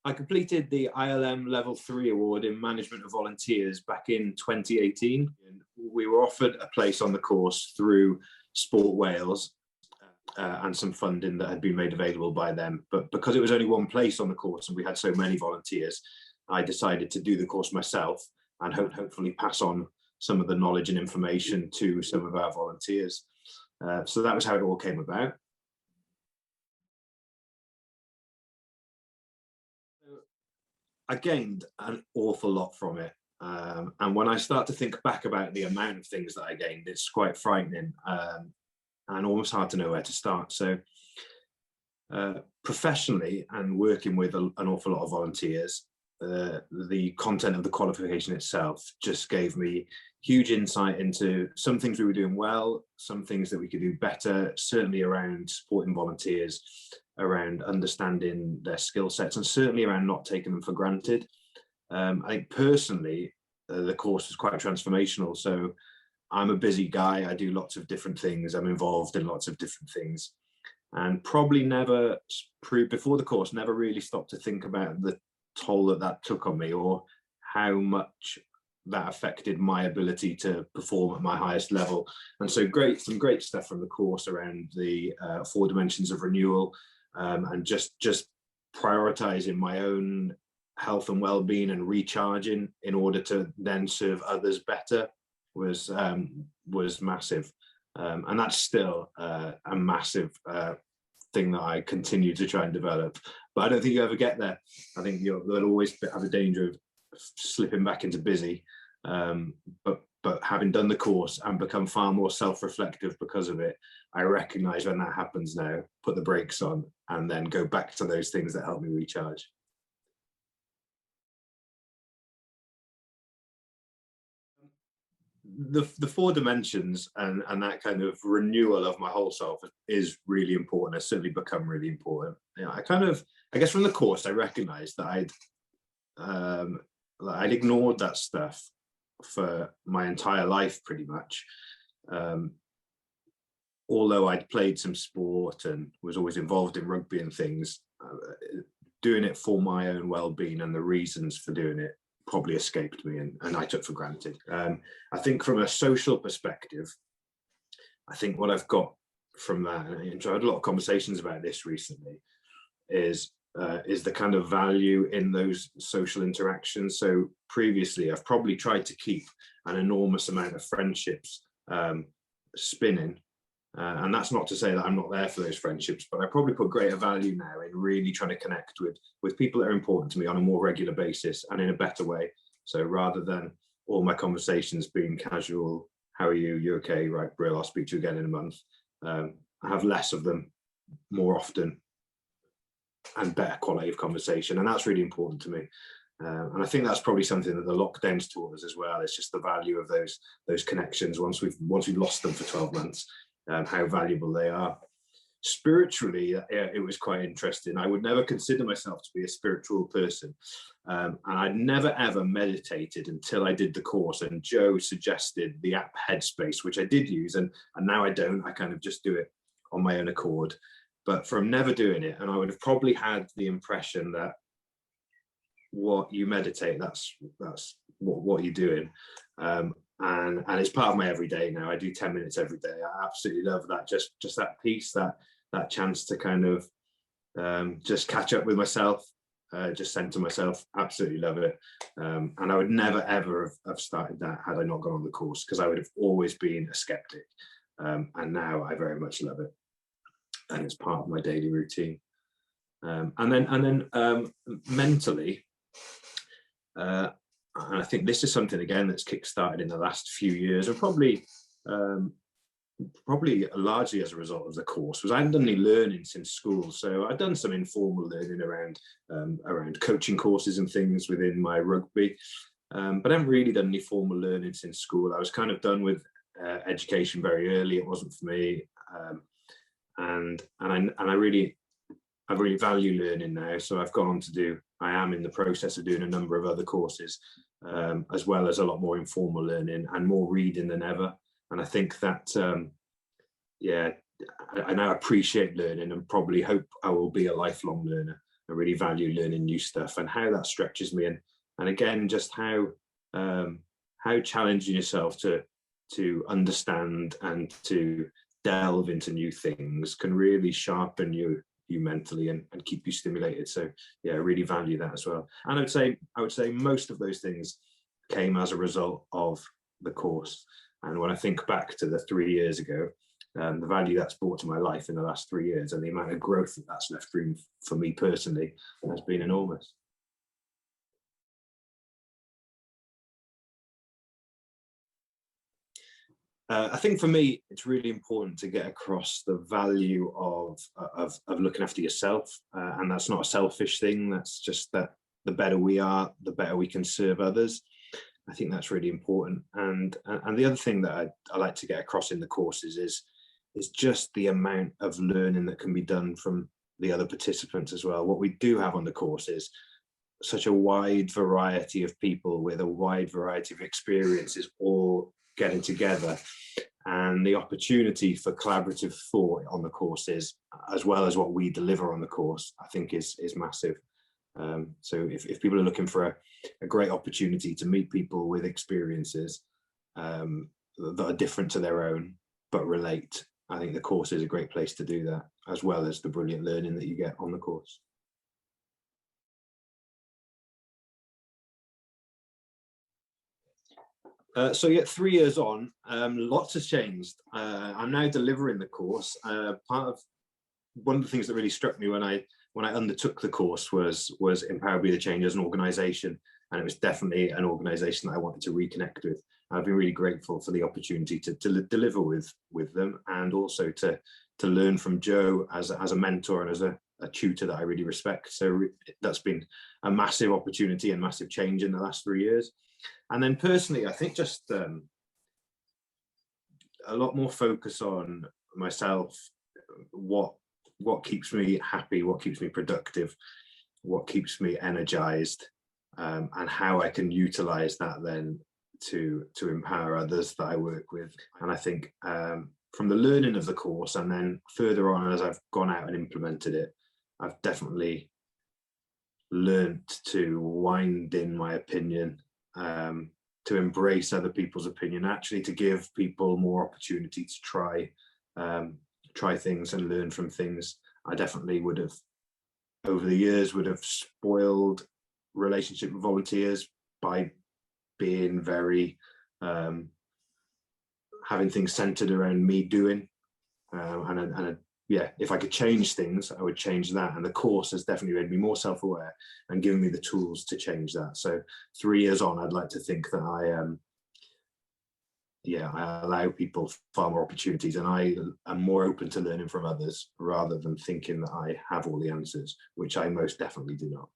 I completed the ILM Level 3 award in Management of Volunteers back in 2018. We were offered a place on the course through Sport Wales and some funding that had been made available by them. But because it was only one place on the course and we had so many volunteers, I decided to do the course myself and hopefully pass on some of the knowledge and information to some of our volunteers. So that was how it all came about. I gained an awful lot from it. And when I start to think back about the amount of things that I gained, it's quite frightening and almost hard to know where to start. So professionally and working with an awful lot of volunteers, the content of the qualification itself just gave me huge insight into some things we were doing well, some things that we could do better, certainly around supporting volunteers, around understanding their skill sets, and certainly around not taking them for granted. I think personally, the course was quite transformational. So I'm a busy guy. I do lots of different things. I'm involved in lots of different things, and probably never, before the course, never really stopped to think about the toll that took on me, or how much that affected my ability to perform at my highest level. And so some great stuff from the course around the 4 dimensions of renewal, and just prioritizing my own health and well-being and recharging in order to then serve others better was massive. And that's still a massive thing that I continue to try and develop. But I don't think you ever get there. I think you'll always have a danger of slipping back into busy. But having done the course and become far more self-reflective because of it, I recognize when that happens now, put the brakes on, and then go back to those things that help me recharge. The 4 dimensions and that kind of renewal of my whole self is really important. It's certainly become really important. You know, I guess from the course, I recognized that I'd ignored that stuff for my entire life, pretty much. Although I'd played some sport and was always involved in rugby and things, doing it for my own well-being and the reasons for doing it probably escaped me, and I took for granted. I think from a social perspective, I think what I've got from that, and I had a lot of conversations about this recently, is the kind of value in those social interactions. So previously, I've probably tried to keep an enormous amount of friendships spinning. And that's not to say that I'm not there for those friendships, but I probably put greater value now in really trying to connect with people that are important to me on a more regular basis and in a better way. So rather than all my conversations being casual, how are you? You okay? Right, Brill, I'll speak to you again in a month. I have less of them more often and better quality of conversation. And that's really important to me. And I think that's probably something that the lockdowns taught us as well. It's just the value of those connections once we've lost them for 12 months. How valuable they are. Spiritually, it was quite interesting. I would never consider myself to be a spiritual person. And I'd never ever meditated until I did the course, and Joe suggested the app Headspace, which I did use, and now I don't. I kind of just do it on my own accord. But from never doing it, and I would have probably had the impression that what you meditate, that's what you're doing. And it's part of my everyday now. I do 10 minutes every day. I absolutely love that. Just that peace, that chance to kind of just catch up with myself, just center myself. Absolutely love it. And I would never ever have started that had I not gone on the course, because I would have always been a skeptic. And now I very much love it, and it's part of my daily routine. And then mentally. And I think this is something, again, that's kick-started in the last few years, and probably largely as a result of the course, was I hadn't done any learning since school. So I'd done some informal learning around coaching courses and things within my rugby, but I haven't really done any formal learning since school. I was kind of done with education very early. It wasn't for me, and I really value learning now. So I've gone on to I am in the process of doing a number of other courses, as well as a lot more informal learning and more reading than ever. And I think that, I now appreciate learning and probably hope I will be a lifelong learner. I really value learning new stuff and how that stretches me. And again, just how challenging yourself to understand and to delve into new things can really sharpen you mentally and keep you stimulated. So yeah, I really value that as well. And I would say most of those things came as a result of the course. And when I think back to the 3 years ago, the value that's brought to my life in the last 3 years and the amount of growth that's left room for me personally has been enormous. I think for me, it's really important to get across the value of looking after yourself, and that's not a selfish thing. That's just that the better we are, the better we can serve others. I think that's really important. And the other thing that I like to get across in the courses is just the amount of learning that can be done from the other participants as well. What we do have on the course is such a wide variety of people with a wide variety of experiences all getting together, and the opportunity for collaborative thought on the courses, as well as what we deliver on the course, I think is massive. So if people are looking for a great opportunity to meet people with experiences that are different to their own but relate, I think the course is a great place to do that, as well as the brilliant learning that you get on the course. So yeah, 3 years on, lots has changed. I'm now delivering the course. One of the things that really struck me when I undertook the course was Empower-BeTheChange as an organisation, and it was definitely an organisation that I wanted to reconnect with. I've been really grateful for the opportunity to deliver with them, and also to learn from Joe as a mentor and as a tutor that I really respect. So that's been a massive opportunity and massive change in the last 3 years. And then personally, I think just a lot more focus on myself, what keeps me happy, what keeps me productive, what keeps me energized, and how I can utilize that then to empower others that I work with. And I think from the learning of the course and then further on as I've gone out and implemented it, I've definitely learnt to wind in my opinion, to embrace other people's opinion, actually to give people more opportunity to try things and learn from things. I definitely would have, over the years, would have spoiled relationship with volunteers by being very, having things centered around me doing, yeah, if I could change things, I would change that. And the course has definitely made me more self-aware and given me the tools to change that. So 3 years on, I'd like to think that I allow people far more opportunities, and I am more open to learning from others rather than thinking that I have all the answers, which I most definitely do not.